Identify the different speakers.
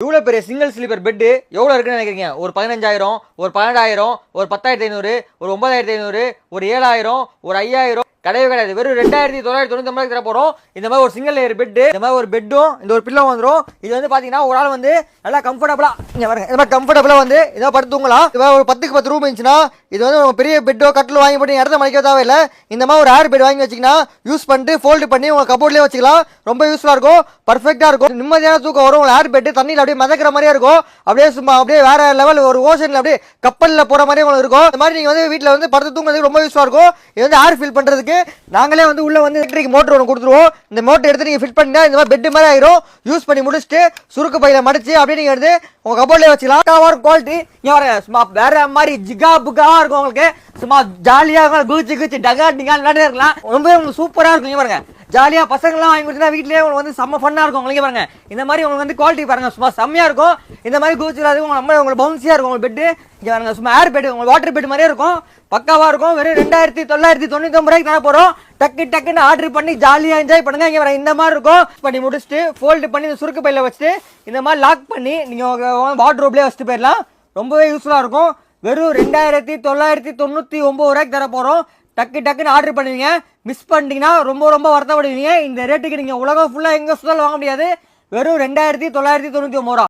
Speaker 1: இவ்வளோ பெரிய single sleeper bed எவ்வளோ இருக்குன்னு நினைக்கிறீங்க? ஒரு 15,000, ஒரு 12,000, ஒரு 10,500, ஒரு 9,500, ஒரு 7,000, ஒரு 5,000 கிடையவே கிடையாது. வெறும் 2,999 தர போறோம். இந்த மாதிரி ஒரு சிங்கிள் லேயர் பெட்டு, இந்த மாதிரி ஒரு பெட்டும் இந்த ஒரு பில்லோ வந்துடும். இது வந்து பாத்தீங்கன்னா ஒரு ஆள் வந்து நல்லா கம்ஃபர்டபுளா இங்க பாருங்க, இந்த மாதிரி கம்ஃபர்டபுளா வந்து இதை படுத்து தூங்கலாம். ஒரு 10க்கு 10 ரூம் இருந்துச்சுன்னா இது வந்து பெரிய பெட்டோ கட்டில் வாங்கி போட்டு இடத்த மறைக்க தேவையில்லை. இந்த மாதிரி ஒரு ஏர் பெட் வாங்கி வச்சிங்கன்னா யூஸ் பண்ணிட்டு ஃபோல்டு பண்ணி உங்க கபோர்ட்லேயே வச்சுக்கலாம். ரொம்ப யூஸ்ஃபுல்லா இருக்கும், பர்ஃபெக்டா இருக்கும், நிம்மதியான தூக்கம் வரும். ஏர் பெட் தண்ணியில் அப்படியே மிதக்கிற மாதிரியே இருக்கும். அப்படியே சும்மா அப்படியே வேற லெவல் ஒரு ஓஷன்ல அப்படியே கப்பலில் போற மாதிரியே உங்களுக்கு இருக்கும். இந்த மாதிரி நீங்க வந்து வீட்டில் வந்து படுத்து தூங்குறதுக்கு ரொம்ப யூஸ்ஃபுல்லா இருக்கும். இது வந்து ஏர் ஃபில் பண்றதுக்கு நாங்களே வந்து உள்ள வந்து எலக்ட்ரிக் மோட்டர் ஒன்று கொடுத்துருவோம். இந்த மோட்டர் எடுத்து நீங்க ஃபிட் பண்ணினா இந்த மாதிரி பெட் மாதிரி ஆயிரும். யூஸ் பண்ணி முடிச்சுட்டு சுருக்கு பையில மடிச்சு அப்படியே நீங்க எடுத்து உங்க கபோர்ட்லேயே வச்சுக்கலாம். குவாலிட்டி இங்க வர சும்மா வேற மாதிரி ஜிகா புகா இருக்கும். உங்களுக்கு சும்மா ஜாலியா குச்சி குச்சி டகா டிங்கா விளையாட்டே இருக்கலாம். ரொம்ப உங்களுக்கு சூப்பரா இருக்கும். இங்க பாருங்க, ஜாலியா பசங்கள்லாம் வாங்கி கொடுத்தா வீட்லயே உங்களுக்கு வந்து செம்ம ஃபன்னா இருக்கும். உங்களுக்கு பாருங்க, இந்த மாதிரி உங்களுக்கு வந்து குவாலிட்டி பாருங்க சும்மா செம்மையா இருக்கும். இந்த மாதிரி கூச்சிடாது உங்களுக்கு பவுன்சியா இருக்கும். உங்களுக்கு பெட்டு இங்க பாருங்க, சும்மா ஏர் பெட் உங்களுக்கு வாட்டர் பெட் மாதிரியே இருக்கும். பக்காவா இருக்கும். வெறும் 2,999 தர போறோம். டக்கு டக்குன்னு ஆர்டர் பண்ணி ஜாலியா என்ஜாய் பண்ணுங்க. இங்க இந்த மாதிரி இருக்கும். பண்ணி முடிச்சுட்டு ஃபோல்டு பண்ணி இந்த சுருக்கு பையில வச்சுட்டு இந்த மாதிரி லாக் பண்ணி நீங்க வார்ட்ரோப்லயே வச்சுட்டு போயிடலாம். ரொம்பவே யூஸ்ஃபுல்லா இருக்கும். வெறும் 2,999 தர போறோம். டக்கு டக்குன்னு ஆர்டர் பண்ணுவீங்க. மிஸ் பண்ணிட்டீங்கன்னா ரொம்ப ரொம்ப வருத்தப்படுவீங்க. இந்த ரேட்டுக்கு நீங்க உலகம் ஃபுல்லா எங்க சுத்தல வாங்க முடியாது. வெறும் 2,999.